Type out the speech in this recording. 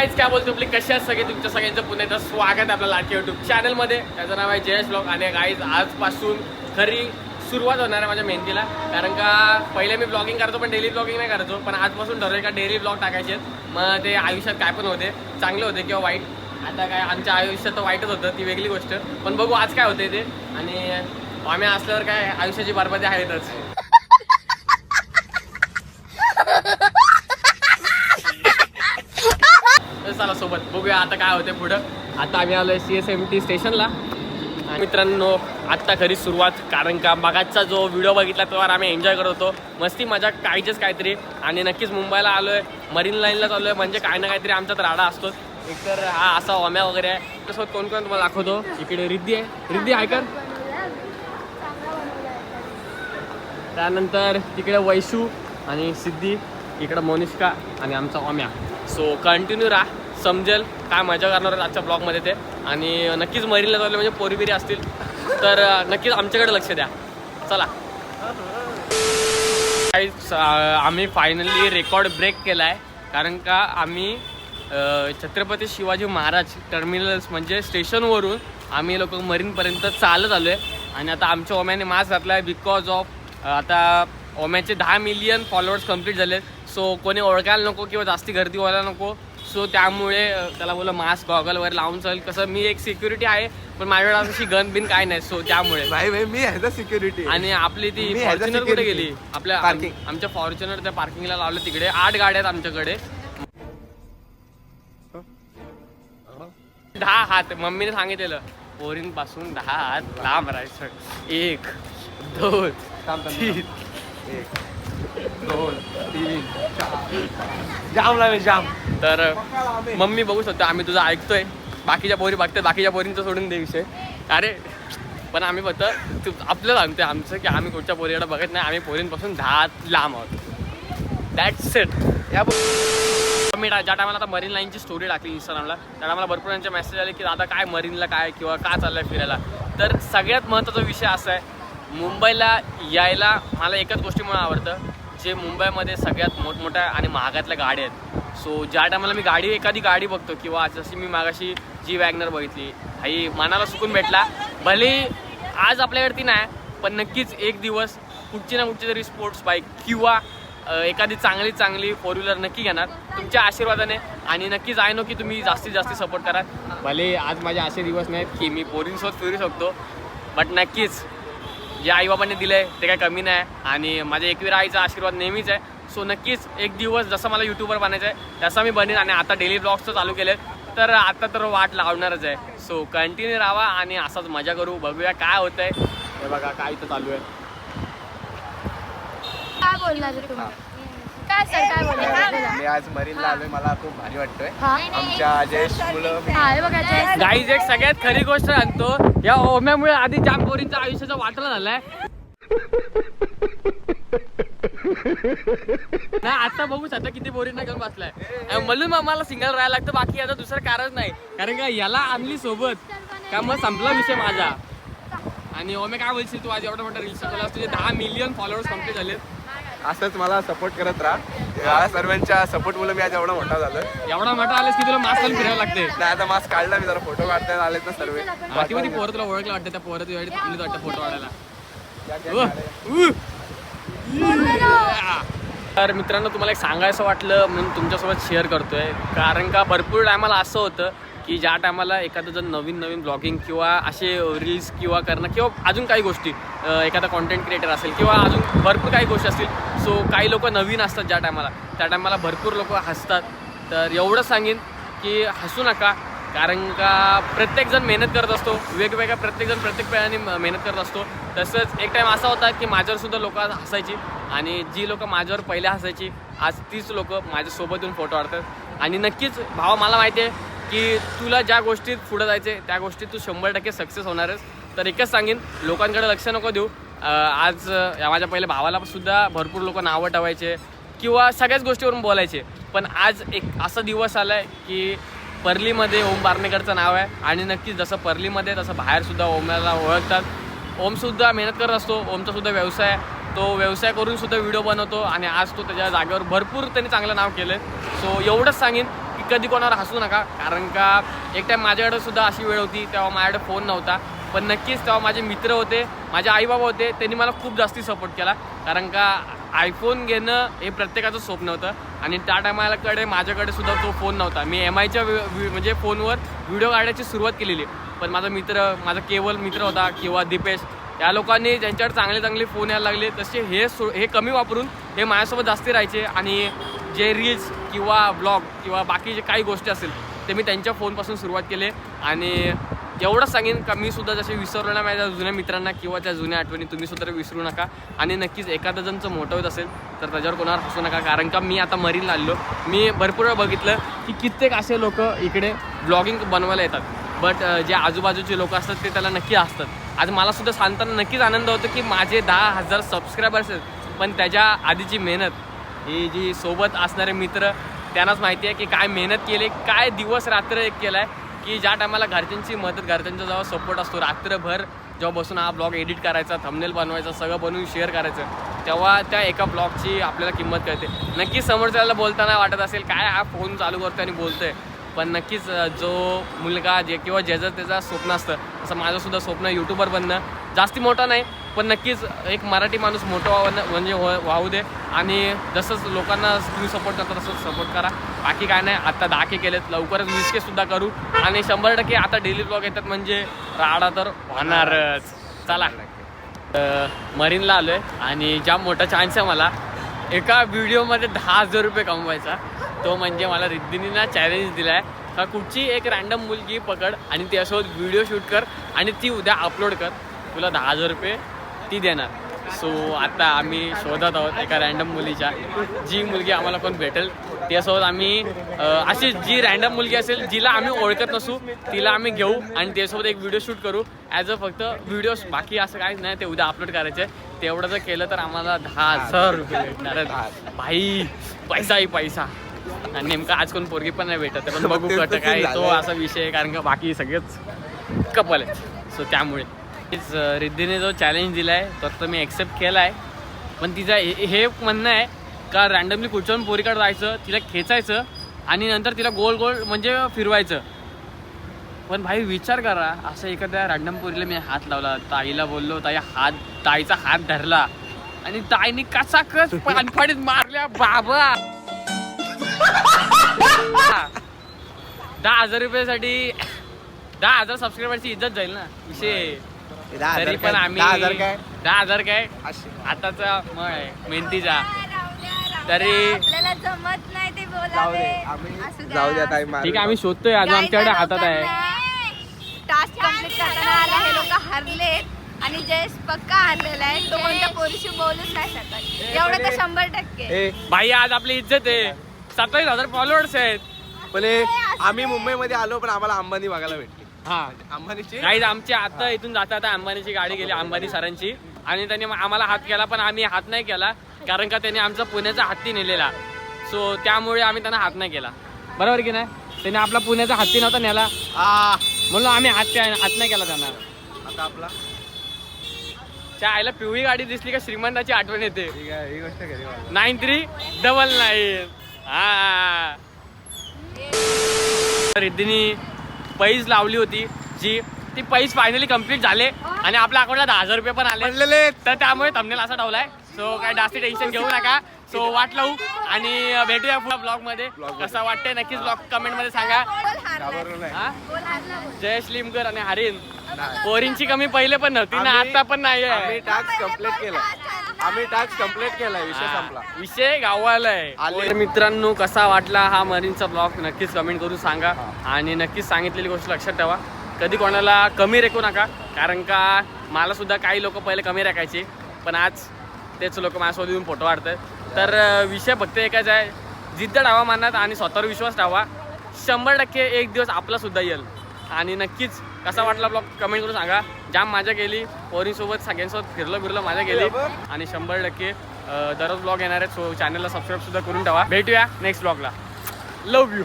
Guys काय बोलतो आपली कशा सगळे तुमच्या सगळ्यांचं पुन्हा एकदा स्वागत आहे आपल्या लाडकी यूट्यूब चॅनलमध्ये. त्याचं नाव आहे जयेश ब्लॉग. आणि गाईज आजपासून खरी सुरुवात होणार आहे माझ्या मेहंदीला. कारण का पहिले मी ब्लॉगिंग करतो पण डेली ब्लॉगिंग नाही करायचो. पण आजपासून ठरवलं का डेली ब्लॉग टाकायचे. मग ते आयुष्यात काय पण होते, चांगले होते किंवा वाईट. आता काय आमच्या आयुष्यात तर वाईटच होतं, ती वेगळी गोष्ट. पण बघू आज काय होते ते. आणि आम्ही असल्यावर काय आयुष्याची बरबादी आहेतच. चला सोबत बघूया आता काय होते पुढं. आता आम्ही आलोय CSMT स्टेशनला. मित्रांनो आत्ता खरी सुरुवात. कारण का मागाचा जो व्हिडिओ बघितला तेव्हा आम्ही एन्जॉय करत होतो, मस्ती मजा काहीच काहीतरी. आणि नक्कीच मुंबईला आलोय, मरीन लाईनला चाललोय, म्हणजे काही ना काहीतरी आमच्यात राडा असतो. एकतर हा असा ओम्या वगैरे आहे. तसं कोण कोण तुम्हाला दाखवतो. इकडे रिद्धी आहे, रिद्धी ऐकन. त्यानंतर तिकडे वैशू आणि सिद्धी, इकडं मोनिष्का आणि आमचा ओम्या. सो कंटिन्यू राहा, समजेल काय मजा करणार आहेत आजच्या ब्लॉगमध्ये ते. आणि नक्कीच मरीनला जायला म्हणजे पोरीबिरी असतील तर नक्कीच आमच्याकडे लक्ष द्या. चला आम्ही फायनली रेकॉर्ड ब्रेक केला आहे. कारण का आम्ही छत्रपती शिवाजी महाराज टर्मिनल्स म्हणजे स्टेशनवरून आम्ही लोक मरीनपर्यंत चालत आलो आहे. आणि आता आमच्या ओम्याने मास्क घातला आहे बिकॉज ऑफ आता ओम्याचे 10 मिलियन फॉलोअर्स कंप्लीट झाले. सो कोणी ओळखायला नको किंवा जास्ती गर्दी व्हायला नको. सो त्यामुळे त्याला बोललं मास्क गॉगल वगैरे लावून चालेल. कसं मी एक सिक्युरिटी आहे पण माझ्याकडे अशी गन बिन काय नाही. सो त्यामुळे भाई मी ॲज अ सिक्युरिटी. आणि आपली ती फॉर्च्युनर कुठे गेली. आपल्या आमच्या फॉर्च्युनर त्या पार्किंगला लावलं. तिकडे 8 गाड्या आहेत आमच्याकडे. 10 हात मम्मीने सांगितलेलं पोरींपासून 10 हात लांब राहायचं. 1 2 3 1 2 3 4 जाम लावे जाम. तर मम्मी बघू शकतो आम्ही तुझं ऐकतोय. बाकीच्या पोरी बघतात, बाकीच्या पोरींचं सोडून दे विषय. अरे पण आम्ही फक्त आपलं सांगतोय आमचं की आम्ही कुठच्या पोरीकडे बघत नाही. आम्ही पोरींपासून 10 हात लांब आहोत. That's it. मी ज्या टायमाला आता मरीन लाईनची स्टोरी टाकली इंस्टाग्रामला, त्या टायमाला भरपूर यांचे मेसेज आले की दादा काय मरीनला काय किंवा का चाललंय फिरायला. तर सगळ्यात महत्त्वाचा विषय असा आहे, मुंबईला यायला मला एकच गोष्टीमुळे आवडतं, जे मुंबईमध्ये सगळ्यात मोठमोठ्या आणि महागातल्या गाड्या आहेत. सो ज्या टायमाला मी एखादी गाडी बघतो किंवा जशी मी मागाशी जी वॅगनर बघितली, हाई मनाला सुकून भेटला. भले आज आपल्याकडे ती नाही पण नक्कीच एक दिवस कुठची ना कुठची तरी स्पोर्ट्स बाईक किंवा एखादी चांगली 4 व्हीलर नक्की घेणार तुमच्या आशीर्वादाने. आणि नक्कीच आहे नो की तुम्ही जास्तीत जास्त सपोर्ट करा. भले आज माझे असे दिवस नाहीत की मी पोरींसोबत फिरू शकतो, बट नक्कीच जे आईबाबांनी दिलं आहे ते काय कमी नाही. आणि माझ्या एकविरा आईचा आशीर्वाद नेहमीच आहे. सो नक्कीच एक दिवस जसं मला यूट्यूबर बनायचं आहे तसा मी बनेन. आणि आता डेली ब्लॉग्स तर चालू केले तर आता तर वाट लावणारच आहे. सो कंटिन्यू राहा आणि असाच मजा करू. बघूया काय होतं आहे. हे बघा काय इथं चालू आहे. काय बोलणार तुम्ही? काय सर काय बोलणार? मी आज मरीनला आलोय, मला खूप भारी वाटतोय. आमच्या जयेश मुलं गाईज एक सगळ्यात खरी गोष्ट सांगतो, या ओम्यामुळे आधी जाम पोरींच्या आयुष्याचा वाटला झालाय ना. आता बघू शकता किती पोरींना घेऊन बसलाय. म्हणून मग मला सिंगल राहायला लागतं, बाकी आता दुसरं कारण नाही. कारण का याला आणली सोबत का मग संपला विषय माझा. आणि ओमे काय बोलशील तू आज एवढा मोठा रील्स टाकला, तुझे 10 मिलियन फॉलोअर्स कंप्लीट झाले. असंच मला सपोर्ट करत राहा. या सर्वांच्या सपोर्ट मुळे मी आज एवढा मोठा झालोय. एवढा मोठा आलेस की तुला मास्क घालून फिरायला लागते. नाही आता मास्क काढला मी, जरा फोटो काढतायत आलेत ना सर्व. ती मध्ये पोरं तुला ओळखलं वाटतं, त्या पोरं तुझ्याकडे थांबलीच वाटतं फोटो काढायला. तर मित्रांनो तुम्हाला एक सांगायचं वाटलं म्हणून तुमच्यासोबत शेअर करतोय. कारण का भरपूर टायमाला असं होतं की ज्या टायमाला एखादं जर नवीन ब्लॉगिंग किंवा असे रील्स किंवा करणं किंवा अजून काही गोष्टी, एखादा कॉन्टेंट क्रिएटर असेल किंवा अजून भरपूर काही गोष्टी असतील. सो काही लोक नवीन असतात ज्या टायमाला, त्या टायमाला भरपूर लोक हसतात. तर एवढंच सांगेन की हसू नका. कारण का प्रत्येकजण मेहनत करत असतो, वेगवेगळ्या प्रत्येकजण प्रत्येक वेळाने मेहनत करत असतो. तसंच एक टाईम असा होता की माझ्यावरसुद्धा लोक हसायची. आणि जी लोक माझ्यावर पहिले हसायची आज तीच लोक माझ्यासोबत येऊन फोटो काढतात. आणि नक्कीच भावा मला माहिती आहे की तुला ज्या गोष्टीत पुढं जायचे त्या गोष्टीत तू 100% सक्सेस होणारच. तर एकच सांगेन, लोकांकडे लक्ष नको देऊ. आज माझ्या पहिले भावाला सुद्धा भरपूर लोक नावं ठेवायचे किंवा सगळ्याच गोष्टीवरून बोलायचे. पण आज एक असा दिवस आला आहे की परलीमध्ये ओम बारणेकरचं नाव आहे. आणि नक्कीच जसं परलीमध्ये तसं बाहेरसुद्धा ओम्याला ओळखतात. ओमसुद्धा मेहनत करत असतो. ओमचासुद्धा व्यवसाय आहे, तो व्यवसाय करून सुद्धा व्हिडिओ बनवतो. आणि आज तो त्याच्या जागेवर भरपूर त्यांनी चांगलं नाव केलं. सो एवढंच सांगेन की की कधी कोणावर हसू नका, कारण का एक टाईम माझ्याकडे सुद्धा अशी वेळ होती, तेव्हा माझ्याकडे फोन नव्हता. पण नक्कीच तेव्हा माझे मित्र होते, माझे आईबाबा होते, त्यांनी मला खूप जास्ती सपोर्ट केला. कारण का आयफोन घेणं हे प्रत्येकाचं स्वप्न होतं आणि त्या टायमाकडे माझ्याकडे सुद्धा तो फोन नव्हता. मी MIच्या म्हणजे फोनवर व्हिडिओ काढायची सुरुवात केलेली. पण माझा केवल मित्र होता किंवा दीपेश, या लोकांनी ज्यांच्याकडे चांगले चांगले फोन यायला लागले तसे हे कमी वापरून हे माझ्यासोबत जास्ती राहायचे. आणि जे रील्स किंवा ब्लॉग किंवा बाकी जे काही गोष्टी असेल ते मी त्यांच्या फोनपासून सुरुवात केले. आणि एवढंच सांगेन का मी सुद्धा जसे विसरलो ना माझ्या जुन्या मित्रांना किंवा त्या जुन्या आठवणी, तुम्ही सुद्धा विसरू नका. आणि नक्कीच एखादं जणचं मोठं होत असेल तर त्याच्यावर कोणावर हसू नका. कारण का मी आता मरीनला आलो, मी भरपूर वेळ बघितलं की कित्येक असे लोक इकडे ब्लॉगिंग बनवायला येतात, बट जे आजूबाजूचे लोक असतात ते त्याला नक्की असतात. आज मला सुद्धा सांगताना नक्कीच आनंद होतो की माझे 10,000 सबस्क्रायबर्स आहेत, पण त्याच्या आधीची मेहनत, ही जी सोबत असणारे मित्र त्यांनाच माहिती आहे की काय मेहनत केली, काय दिवस रात्र एक केला आहे. की ज्या टायमाला घरच्यांची मदत, घरच्यांचा जेव्हा सपोर्ट असतो, रात्रभर जेव्हा बसून हा ब्लॉग एडिट करायचा, थंबनेल बनवायचा, सगळं बनवून शेअर करायचं, तेव्हा त्या एका ब्लॉगची आपल्याला किंमत कळते. नक्कीच समोरच्याला बोलताना वाटत असेल काय हा फोन चालू करतो आणि बोलतोय, पण नक्कीच जो मुलगा किंवा ज्याचं त्याचं स्वप्न असतं, असं माझंसुद्धा स्वप्न यूट्यूबर बनणं. जास्ती मोठं नाही, पण नक्कीच एक मराठी माणूस मोठं म्हणजे वाहू दे. आणि जसंच लोकांना तुम्ही सपोर्ट करता तसंच सपोर्ट करा. बाकी काय नाही, आता 10K केलेत, लवकरच 20K सुद्धा करू. आणि 100% आता डेली ब्लॉग येतात म्हणजे राडा तर होणारच. चला मरीनला आलो आहे आणि जाम मोठा चान्स आहे मला एका व्हिडिओमध्ये 10,000 रुपये कमवायचा. तो म्हणजे मला रिद्धिनीनं चॅलेंज दिला आहे का कुठची एक रँडम मुलगी पकड आणि त्यासोबत व्हिडिओ शूट कर आणि ती उद्या अपलोड कर, तुला 10,000 रुपये ती देणार. सो आता आम्ही शोधत आहोत एका रँडम मुलीच्या, जी मुलगी आम्हाला कोण भेटेल त्यासोबत आम्ही अशी जी रँडम मुलगी असेल जिला आम्ही ओळखत नसू तिला आम्ही घेऊ आणि त्यासोबत एक व्हिडिओ शूट करू ॲज अ फक्त व्हिडिओज. बाकी असं काहीच नाही, ते उद्या अपलोड करायचे. तेवढं जर केलं तर आम्हाला 10,000 रुपये भेटणार आहेत. भाई पैसाही पैसा. आणि नेमका आज कोण पोरगी पण नाही भेटत, पण बघू कट काय तो असा विषय आहे, कारण का बाकी सगळेच कपल आहेत. सो त्यामुळे रिद्धीने जो चॅलेंज दिला आहे तो मी ॲक्सेप्ट केला आहे. पण तिचं हे म्हणणं आहे का रँडमली कुठच्या पोरीकडे जायचं, तिला खेचायचं आणि नंतर तिला गोल गोल म्हणजे फिरवायचं. पण भाई विचार करा, असं एखाद्या रँडम पोरीला मी हात लावला, ताईला बोललो ताईचा हात धरला आणि ताईने कसा कस पानफाडीत मारल्या बाबा. 10,000 रुपयासाठी 10,000 सबस्क्रायबरची इज्जत जाईल ना विषय. तरी पण आम्ही 10,000 काय आताचा मळ आहे मेहनतीचा, तरी आपल्याला जमत नाही ते बोलावे. जाऊ द्या ताई. ठीक आहे, आम्ही शोधतोय. आज आमच्याकडे हातात आहे. टास्क कंप्लीट करताना आला, हे लोक हरलेत आणि जयेश पक्का हरलेला आहे. तो कोणत्या पोरीशी बोलूच नाही शकत, एवढं तर 100%. भाई आज आपली इज्जत आहे. 27,000 फॉलोअर्स आहेत. पण आम्ही मुंबईमध्ये आलो पण आम्हाला अंबानी बघायला भेटली. हा अंबानीची काही आमची आता इथून जाता आता अंबानीची गाडी गेली, अंबानी सरांची, आणि त्यांनी आम्हाला हात केला पण आम्ही हात नाही केला कारण का त्यांनी आमचा पुण्याचा हत्ती नेलेला. सो त्यामुळे आम्ही त्यांना हात नाही केला. बरोबर की नाही, त्यांनी आपला पुण्याचा हत्ती नव्हता नेला म्हणून आम्ही हात नाही केला त्यांना. आता आपला त्या आईला पिवळी गाडी दिसली का श्रीमंताची आठवण येते. ही गोष्ट घरी 9399. हा रिद्धीनी पैज लावली होती जी, ती पैज फायनली कम्प्लीट झाले आणि आपल्या अकाउंटला 10,000 रुपये पण आले. तर त्यामुळे थंबनेल असा ठेवलाय. सो काय जास्ती टेन्शन घेऊ नका. सो वाट लावू आणि भेटूया पुढे ब्लॉग मध्ये. कसा वाटतंय नक्कीच ब्लॉग कमेंट मध्ये सांगा. जयेश लिमकर आणि हरीन पोरींची कमी पहिले पण नव्हती ना, आता पण नाही आहे. आम्ही टास्क कंप्लीट केला. विषय संपला. विषय गावाला आहे. मित्रांनो कसा वाटला हा मरीनचा ब्लॉग नक्कीच कमेंट करून सांगा. आणि नक्कीच सांगितलेली गोष्ट लक्षात ठेवा, कधी कोणाला कमी रेखू नका. कारण का मला सुद्धा काही लोक पहिले कमी राखायचे, पण आज तेच लोक माझ्यासोबत येऊन फोटो काढतात. तर विषय फक्त एकच आहे, जिद्द ठेवा मनात आणि स्वतःवर विश्वास ठेवा. 100% एक दिवस आपला सुद्धा येईल. आणि नक्कीच कसा वाटला ब्लॉग कमेंट करून सांगा. जाम मजा केली, पोरींसोबत सगळ्यांसोबत फिरलो मजा केली. आणि 100% दररोज ब्लॉग येणार आहेत. सो चॅनलला सबस्क्राईब सुद्धा करून ठेवा. भेटूया नेक्स्ट ब्लॉगला. Love you.